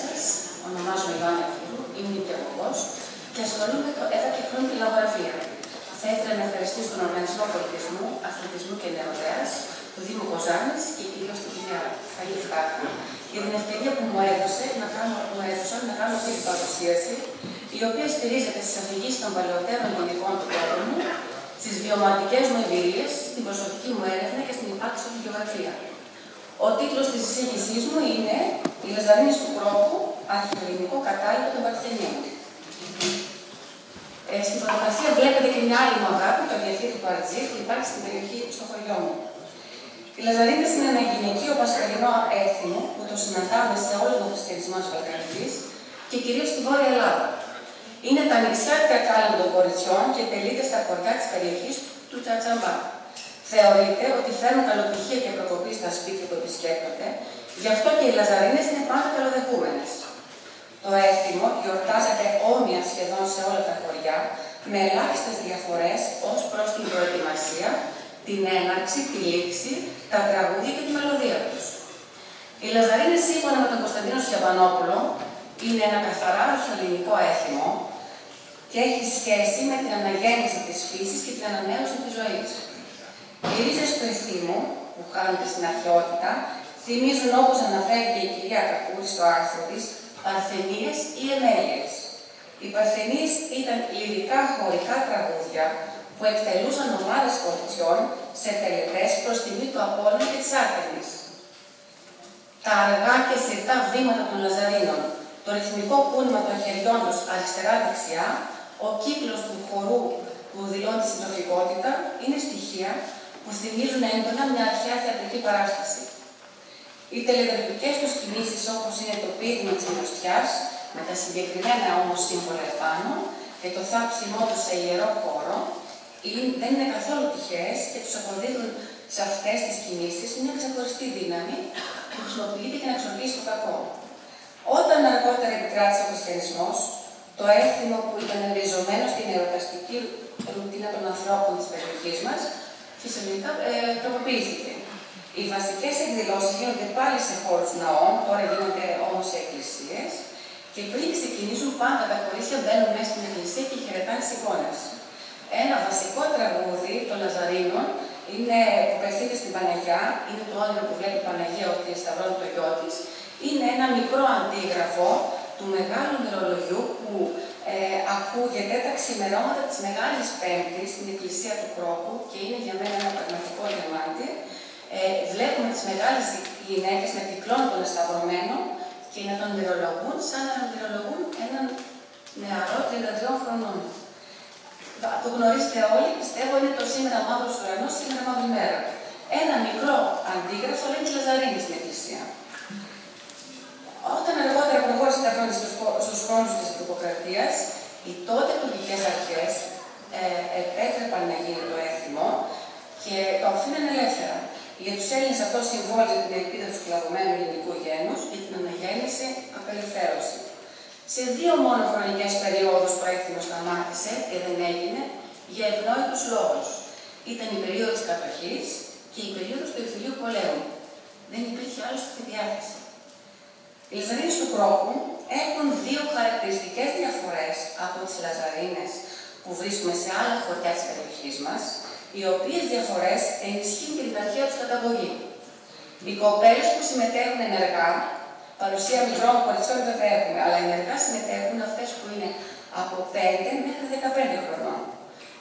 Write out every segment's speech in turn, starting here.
σας. Ονομάζομαι Ιωάννα Φίδου, είμαι νοικιαγωγός και ασχολούμαι εδώ και χρόνια με τη λογογραφία. Θα ήθελα να ευχαριστήσω τον Οργανισμό Πολιτισμού, Αθλητισμού και Νεολαίας, του Δήμου Κοζάνης και κυρίως την κυρία Φαγή Φτάχα για την ευκαιρία που μου έδωσαν να κάνω αυτή την παρουσίαση, η οποία στηρίζεται στις αφηγήσεις των παλαιότερων γονικών του τόπου μου, στις βιωματικές μου εμπειρίες, στην προσωπική μου έρευνα και στην υπάρξη του γεωγραφία. Ο τίτλος της εισήγησής μου είναι «Οι Λαζαρίνες του Κρόκου, αρχαιοελληνικό κατάλογο των Παρθενίων». Στην φωτογραφία βλέπετε και μια άλλη μου αγάπη, το Διαθήκη του Αρτζή, που υπάρχει στην περιοχή στο χωριό μου. Οι Λαζαρίνες είναι ένα γυναικείο πασχαλινό έθιμο που το συναντάμε σε όλο τον χριστιανισμό της Βαλκανικής και κυρίως στη Βόρεια Ελλάδα. Είναι τα νησιάτικα κάλαντα των κοριτσιών και τελείται στα χωριά της περιοχής του Τσατσαμπά. Θεωρείται ότι φέρνουν καλοπτυχία και προκοπή στα σπίτια που επισκέπτονται, γι' αυτό και οι Λαζαρίνες είναι πάντα καλοδεχούμενες. Το έθιμο γιορτάζεται όμοια σχεδόν σε όλα τα χωριά, με ελάχιστες διαφορές ως προς την προετοιμασία, την έναρξη, τη λήξη, τα τραγούδια και τη μελωδία τους. Οι Λαζαρίνες, σύμφωνα με τον Κωνσταντίνο Σιαβανόπουλο, είναι ένα καθαρά αρχαιοελληνικό έθιμο και έχει σχέση με την αναγέννηση της φύσης και την ανανέωση της ζωής. Οι ρίζες του εθήμου, που χάνονται στην αρχαιότητα, θυμίζουν, όπως αναφέρει και η κυρία Κακούρη στο άρθρο της, παρθενίες ή εμέλειες. Οι παρθενίες ήταν λυρικά χωρικά τραγούδια που εκτελούσαν ομάδες κοριτσιών σε τελετές προς τιμή του Απόλλωνα και της Άρτεμις. Τα αργά και σιρτά βήματα των Λαζαρίνων, το ρυθμικό κούνημα των χεριών τους αριστερά-δεξιά, ο κύκλος του χορού που δηλώνει τη συντροφικότητα, είναι στοιχεία που θυμίζουν έντονα μια αρχαία θεατρική παράσταση. Οι τελετουργικές τους κινήσεις, όπως είναι το πείδημα της μυρωστιάς, με τα συγκεκριμένα όμως σύμβολα επάνω και το θάψιμό τους σε ιερό χώρο, δεν είναι καθόλου τυχαίες και τους αποδίδουν σε αυτές τις κινήσεις μια ξεχωριστή δύναμη που χρησιμοποιείται για να εξορκίσει το κακό. Όταν αργότερα επικράτησε ο χριστιανισμός, το έθιμο που ήταν ριζωμένο στην εορταστική ρουτίνα των ανθρώπων της περιοχής μας, φυσιολογικά τροποποιήθηκε. Οι βασικές εκδηλώσεις γίνονται πάλι σε χώρους ναών, τώρα γίνονται όμως σε εκκλησίες, και πριν ξεκινήσουν πάντα τα κορίτσια μπαίνουν μέσα στην εκκλησία και χαιρετάνε τις εικόνες. Ένα βασικό τραγούδι των Λαζαρίνων είναι που απευθύνεται στην Παναγιά, είναι το όνειρο που βλέπει η Παναγία ότι σταυρώνει το γιο της. Είναι ένα μικρό αντίγραφο του μεγάλου μυρολογιού που ακούγεται τα ξημερώματα της Μεγάλης Πέμπτης στην εκκλησία του Κρόκου και είναι για μένα ένα πραγματικό διαμάντι. Βλέπουμε τις μεγάλες γυναίκες με κυκλών των σταυρωμένων και να τον μυρολογούν σαν να μυρολογούν έναν νεαρό 32 χρονών. Το γνωρίζετε όλοι, πιστεύω, είναι το σήμερα μαύρος ουρανός, σήμερα μαύρη μέρα. Ένα μικρό αντίγραφο λέει τη Λαζαρίνη στην εκκλησία. Όταν αργότερα προχώρησε τα χρόνια στους χρόνους της Τουρκοκρατίας, οι τότε τουρκικές αρχές επέτρεπαν να γίνει το έθιμο και το αφήναν ελεύθερα. Για τους Έλληνες αυτό συμβόλιζε την ελπίδα του σκλαβωμένου ελληνικού γένους και την αναγέννηση απελευθέρωση. Σε δύο μόνο χρονικές περιόδους το έθιμο σταμάτησε και δεν έγινε για ευνόητους λόγους. Ήταν η περίοδος της κατοχής και η περίοδος του εμφυλίου πολέμου. Δεν υπήρχε άλλωστε διάθεση. Οι Λαζαρίνες του Κρόκου έχουν δύο χαρακτηριστικές διαφορές από τις Λαζαρίνες που βρίσκουμε σε άλλα χωριά της περιοχής μας, οι οποίες διαφορές ενισχύουν και την αρχαία τους καταγωγή. Οι κοπέλες που συμμετέχουν ενεργά, παρουσία μικρών κοριτσιών βέβαια έχουμε, αλλά ενεργά συμμετέχουν αυτές που είναι από 5 μέχρι 15 χρονών.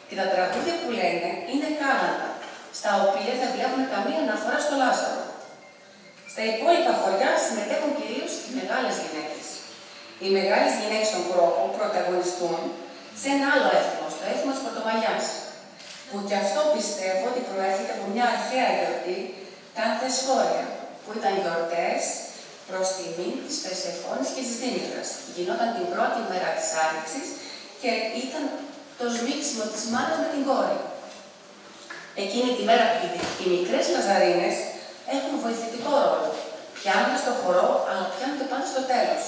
Και τα τραγούδια που λένε είναι κάλαντα, στα οποία δεν βλέπουμε καμία αναφορά στο Λάζαρο. Στα υπόλοιπα χωριά συμμετέχουν κυρίως οι μεγάλες γυναίκες. Οι μεγάλες γυναίκες των Κρόκου πρωταγωνιστούν σε ένα άλλο έθιμο, στο έθιμο της Πρωτομαγιάς, που και αυτό πιστεύω ότι προέρχεται από μια αρχαία γιορτή, τα Ανθεσφόρια, που ήταν γιορτές προς τιμή της Περσεφόνης και της Δήμητρας. Γινόταν την πρώτη μέρα της Άνοιξης και ήταν το σμίξιμο της μάνας με την κόρη. Εκείνη τη μέρα οι μικρές Λαζαρίνες έχουν βοηθητικό ρόλο. Πιάνονται στο χορό, αλλά πιάνονται πάντα στο τέλος.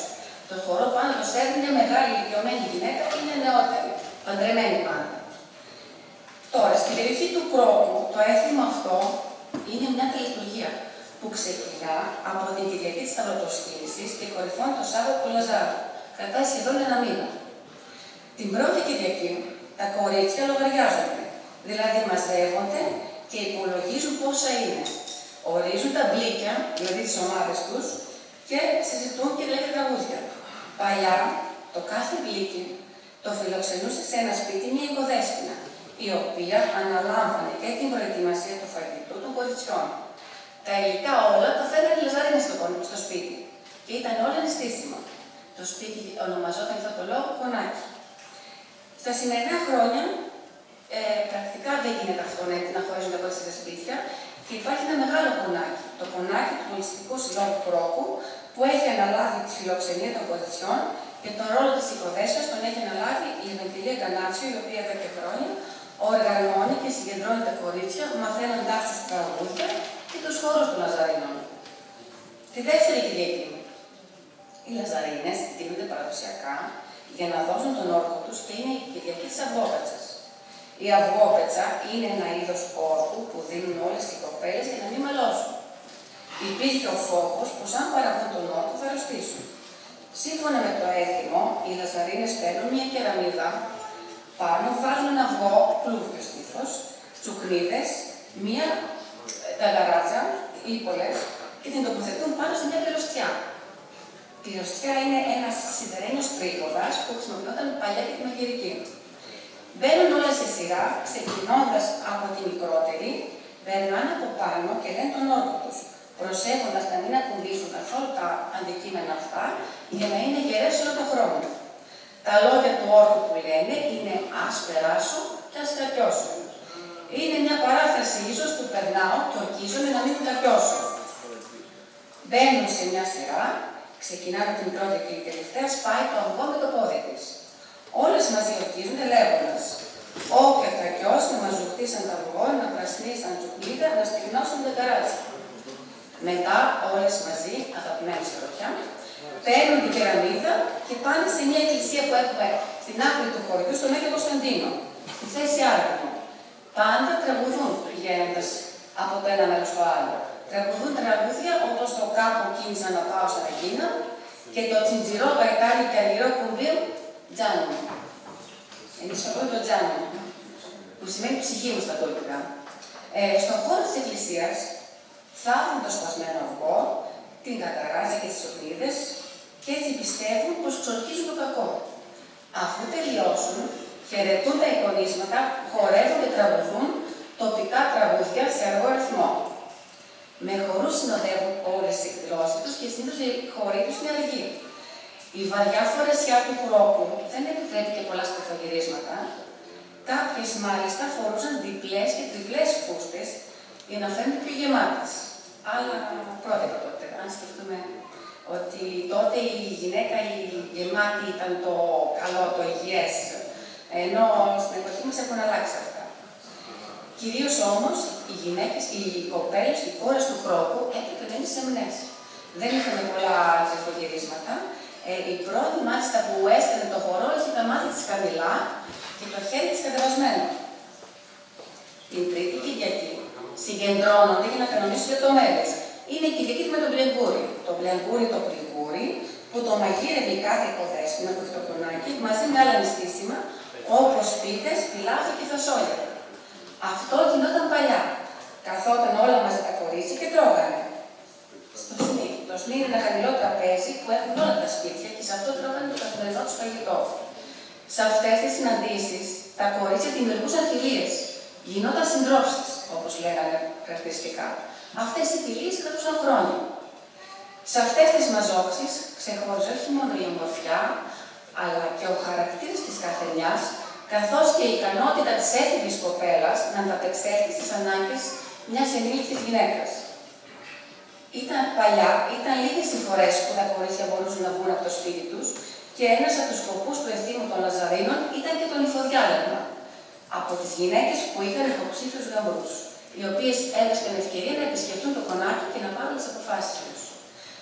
Το χορό πάνω το σέρνει μια μεγάλη ηλικιωμένη γυναίκα ή μια νεότερη, παντρεμένη πάντα. Τώρα, στην περιοχή του Κρόκου, το έθιμο αυτό είναι μια τελετουργία. που ξεκινά από την Κυριακή της Σταυρωτοσκήνησης και κορυφώνει το Σάββατο του Λαζάρου. Κρατάει σχεδόν ένα μήνα. Την πρώτη Κυριακή τα κορίτσια λογαριάζονται, δηλαδή μαζεύονται και υπολογίζουν πόσα είναι. Ορίζουν τα μπλίκια, δηλαδή τις ομάδες τους, και συζητούν και λένε τραγούδια. Παλιά, το κάθε μπλίκι το φιλοξενούσε σε ένα σπίτι μια οικοδέσποινα, η οποία αναλάμβανε και την προετοιμασία του φαγητού των κοριτσιών. Τα υλικά όλα τα φέρνανε οι Λαζαρίνες στο σπίτι και ήταν όλα νηστίσιμα. Το σπίτι ονομαζόταν για αυτόν τον λόγο Κονάκι. Στα σημερινά χρόνια, πρακτικά δεν γίνεται αυτό να χωρίζουν τα κορίτσια στα σπίτια και υπάρχει ένα μεγάλο κονάκι. Το κονάκι του Πολιτιστικού Συλλόγου Κρόκου, που έχει αναλάβει τη φιλοξενία των κοριτσιών και τον ρόλο της οικοδέσποιας τον έχει αναλάβει η Ευαγγελία Γκανάτσιο, η οποία εδώ και χρόνια οργανώνει και συγκεντρώνει τα κορίτσια, μαθαίνοντάς τους τραγούδια και τους χώρους των Λαζαρίνων. Τη δεύτερη Κυριακή, οι Λαζαρίνες δίνονται παραδοσιακά για να δώσουν τον όρκο τους και είναι η Κυριακή της Αυγόπετσας. Η αυγόπετσα είναι ένα είδος όρκου που δίνουν όλες οι κοπέλες για να μην μαλώσουν. Υπήρχε ο φόβος πως αν παραβούν τον όρκο θα αρρωστήσουν. Σύμφωνα με το έθιμο, οι Λαζαρίνες παίρνουν μια κεραμίδα, πάνω βάζουν ένα αυγό, πλούβιο στήθος, τσουκνίδες, μια ταγαράτσα ή πολλές και την τοποθετούν πάνω σε μια πυροστιά. Η πυροστιά είναι ένας σιδερένιος τρίποδας που χρησιμοποιόταν παλιά και τη μαγειρική. Μπαίνουν όλες σε σειρά, ξεκινώντας από τη μικρότερη, περνάνε από πάνω και λένε τον όρκο τους, προσέχοντας να μην ακουμπήσουν καθόλου τα αντικείμενα αυτά για να είναι γερές όλο τον χρόνο. Τα λόγια του όρκου που λένε είναι «ας περάσω και ας κακιώσω». Είναι μια παράφραση ίσως που περνάω και ορκίζομαι να μην κακιώσω. Μπαίνουν σε μια σειρά, ξεκινάνε την πρώτη και η τελευταία, σπάει το αυγό με το πόδι της. Όλες μαζί ορκίζονται λέγοντας «Όποια κακιός να μας ζουχτήσαν τα αυγό, να πρασνίσαν τσουκλίδα, να στεγνώσαν τα καράτσα». Μετά όλες μαζί, αγαπημένοι σιροπιά, παίρνουν την κεραμίδα και πάνε σε μια εκκλησία που έχουμε στην άκρη του χωριού, στον Άγιο Κωνσταντίνο, στη θέση Άρκανο. Πάντα τραγουδούν πηγαίνοντας από το ένα μέρος στο άλλο. Τραγουδούν τραγούδια όπως το «Κάπου κίνησα να πάω στα Αγίνα» και το «Τσιντζιρό γαϊτάνι και αργυρό κουμπίο Τζάνο». Εμείς αυτό το Τζάνο, που σημαίνει ψυχή μου στα τουρκικά. Στον χώρο της εκκλησίας θάβουν το σπασμένο αυγό, την καταράζα και τις σοκνίδες και έτσι πιστεύουν πως ξορκίζουν το κακό. Αφού τελειώσουν, χαιρετούν τα εικονίσματα, χορεύουν και τραγουδούν τοπικά τραγούδια σε αργό ρυθμό. Με χορούς συνοδεύουν όλες τις εκδηλώσεις τους και συνήθως οι χοροί τους είναι αργοί. Η βαριά φορεσιά του Κρόκου δεν επιτρέπει και πολλά στροφογυρίσματα. Κάποιες μάλιστα φορούσαν διπλές και τριπλές φούστες για να φαίνονται πιο γεμάτες. Αλλά πρότυπα τότε, αν σκεφτούμε ότι τότε η γυναίκα η γεμάτη ήταν το καλό, το υγιές, ενώ στην εποχή μας έχουν αλλάξει αυτά. Κυρίως όμως οι γυναίκες, οι κοπέλες, οι κόρες του Κρόκου έπρεπε να είναι σεμνές. Δεν είχαν πολλά τρεφογυρίσματα. Η πρώτη μάλιστα που έστελνε το χορό είχε τα μάτια της χαμηλά και το χέρι της κατεβασμένο. Την Τρίτη Κυριακή συγκεντρώνονται για να κανονίσουν λεπτομέρειες. Είναι η Κυριακή με τον μπλεγγούρι. Το μπλεγγούρι το πληγούρι που το μαγείρευε κάθε οικοδέσποινα που έχει το κονάκι μαζί με άλλα νηστίσιμα όπως πίτες, πιλάφι και φασόλια. Αυτό γινόταν παλιά. Καθόταν όλα μαζί τα κορίτσια και τρώγανε. Στο σνί. Το σνί είναι ένα χαμηλό τραπέζι που έχουν όλα τα σπίτια και σε αυτό τρώγανε το καθημερινό του φαγητό. Σε αυτές τις συναντήσεις τα κορίτσια δημιουργούσαν φιλίες. Γινόταν συντρόφισσες, όπως λέγανε χαρακτηριστικά. Αυτές οι φιλίες κρατούσαν χρόνια. Σε αυτές τις μαζόξεις ξεχώριζε όχι μόνο η ομορφιά, αλλά και ο χαρακτήρας της καθεμιάς, καθώς και η ικανότητα της έφηβης κοπέλας να ανταπεξέλθει στις ανάγκες μιας ενήλικης γυναίκας. Παλιά ήταν λίγες οι φορές που τα κορίτσια μπορούσαν να βγουν από το σπίτι τους και ένας από τους σκοπούς του ευθύμου των Λαζαρίνων ήταν και το νηφοδιάλεγμα από τις γυναίκες που είχαν υποψήφιους γαμπρούς, οι οποίες έβρισκαν ευκαιρία να επισκεφτούν το κονάκι και να πάρουν τις αποφάσεις τους.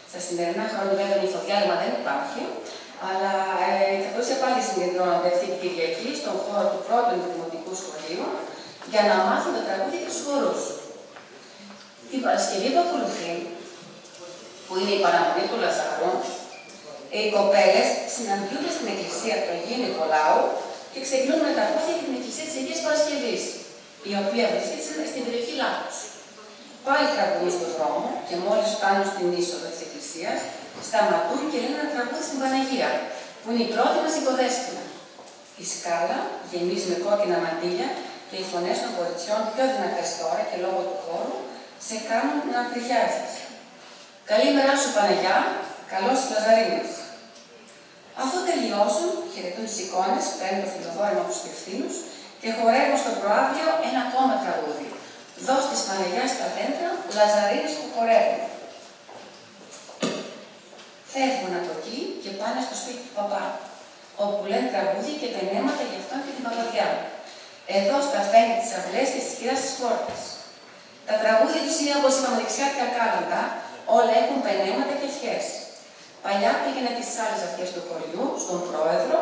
Στα σημερινά χρόνια, βέβαια, το νηφοδιάλεγμα δεν υπάρχει, αλλά τα κορίτσια πάλι συγκεντρώνονται αυτή την Κυριακή στον χώρο του πρώτου δημοτικού σχολείου για να μάθουν τα τραγούδια και τους χορούς. Την Παρασκευή που ακολουθεί, που είναι η παραμονή του Λαζάρου, οι κοπέλες συναντιούνται στην εκκλησία του Αγίου Νικολάου και ξεκινούν με τα πόδια για την εκκλησία της Αγίας Παρασκευής, η οποία βρίσκεται στην περιοχή Λάκους. Πάλι τραγουδούν στον δρόμο και μόλις φτάνουν στην είσοδο της εκκλησίας, σταματούν και λένε ένα τραγούδι στην Παναγία, που είναι η πρώτη μας οικοδέσποινα. Η σκάλα γεμίζει με κόκκινα μαντήλια και οι φωνές των κοριτσιών πιο δυνατές τώρα και λόγω του χώρου σε κάνουν να τριχιάζεις. Καλημέρα σου Παναγιά, καλώς τις Λαζαρίνες. Αφού τελειώσουν, χαιρετούν τις εικόνες, παίρνουν το φιλοδόρημα από τους υπευθύνους και χορεύουν στο προάβλιο ένα ακόμα τραγούδι. Δώσ' της Παναγιάς στα δέντρα, Λαζαρίνες που χορεύουν. Φεύγουν από εκεί και πάνε στο σπίτι του παπά, όπου λένε τραγούδια και πενέματα για αυτόν και την παπαδιά. Εδώ στα φαίνεται τις αυλές και τις κυράς της πόρτας. Τα τραγούδια τους είναι, όπως είπαμε, δεξιάτικα κάλαντα, όλα έχουν πενέματα και ευχές. Παλιά πήγαινε τις άλλες αυτές του χωριού, στον πρόεδρο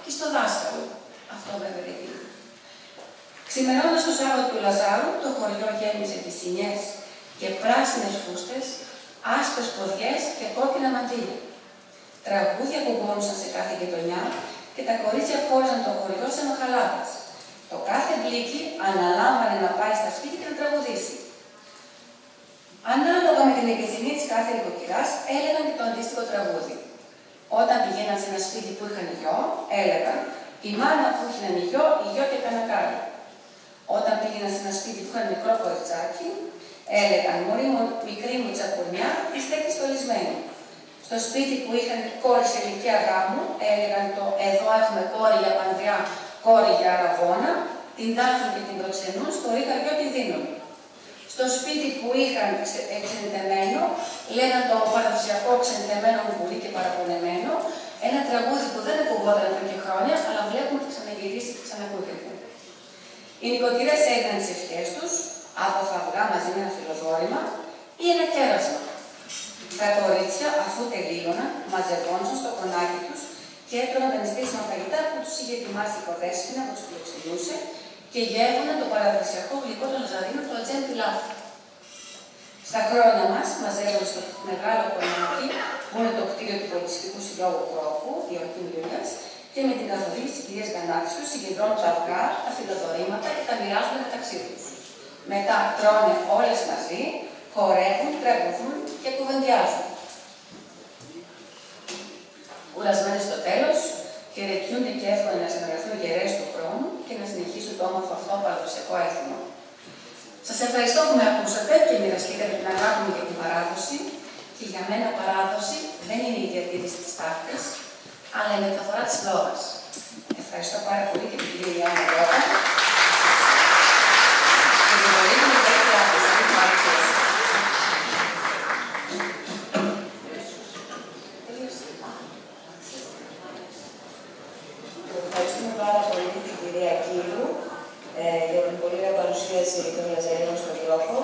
και στο δάσκαλο. Αυτό βέβαια δεν είναι. Ξημερώντας το Σάββατο του Λαζάρου, το χωριό γέμιζε πισινιές και πράσινες φούστες, άσπρες ποδιές και κόκκινα μαντήλια. Τραγούδια που μπόνουσαν σε κάθε γειτονιά και τα κορίτσια χώριζαν το χωριό σε μαχαλάδες. Το κάθε μπλίκι αναλάμβανε να πάει στα σπίτια και να τραγουδήσει. Ανάλογα με την επιθυμία της κάθε νοικοκυράς, έλεγαν και το αντίστοιχο τραγούδι. Όταν πηγαίναν σε ένα σπίτι που είχαν γιο, έλεγαν «Η μάνα που είχε έναν γιο, η γιο και κανένα κάρι». Όταν πήγαιναν σε ένα σπίτι που είχαν μικρό κοριτσάκι, έλεγαν «Μωρή μου, μικρή μου τσακονιά, τη στέκει στολισμένη». Στο σπίτι που είχαν κόρη σε ηλικία γάμου, έλεγαν το «Εδώ έχουμε κόρη για παντριά, κόρη για αραβώνα», την τάφουν και την προξενούν, στο είχα γιο την δίνουν. Στο σπίτι που είχαν ξενιτεμένο, λέγαν το παραδοσιακό ξενιτεμένο βουλί και παραπονεμένο, ένα τραγούδι που δεν ακουγόταν εδώ και χρόνια, αλλά βλέπουμε ότι ξαναγυρίσει και ξανακούγεται. Οι νοικοκυρές έγιναν τις ευχές τους, από φαυγά μαζί με ένα φιλοδόρημα ή ένα κέρασμα. Τα κορίτσια, αφού τελείωναν, μαζευόντουσαν στο κονάκι τους και έτρωγαν τα νηστίσιμα φαγητά που τους είχε ετοιμάσει η οικοδέσποινα που τους φιλοξενούσε και γεύγοναν το παραδοσιακό γλυκό των Λαζαρίνων, το ατζέμ πιλάφι. Στα χρόνια μας, μαζεύονται στο μεγάλο κονάκι, που είναι το κτίριο του Πολιτιστικού Συλλόγου Κρόκου, Ιωακήμ Λιούλιας, και με την καθοδήγηση της κυρίας Γκανάτσιου συγκεντρώνουν τα αυγά, τα φιλοδορήματα και τα μοιράζονται μεταξύ τους. Μετά τρώνε όλες μαζί, χορεύουν, τραγουδούν και κουβεντιάζουν. Κουρασμένοι στο τέλος, χαιρετιούνται και εύχονται να συνεργαστούν γερές του χρόνου και να συνεχίσουν το όμορφο αυτό παραδοσιακό έθιμο. Σας ευχαριστώ που με ακούσατε και μοιραστήκατε την αγάπη μου για την παράδοση. Και για μένα παράδοση δεν είναι η διατήρηση της τάχτης, αλλά η μεταφορά της φλόρας. Ευχαριστώ πάρα πολύ και την κυρία Ιωάννα Ρώτα. Και την πολύ μου δεύτερη άκουσα, την παρουσίαση. Ευχαριστούμε πάρα πολύ την κυρία Κύρου για την πολύ ωραία παρουσίαση των Λαζαρίνων στον Κρόκο.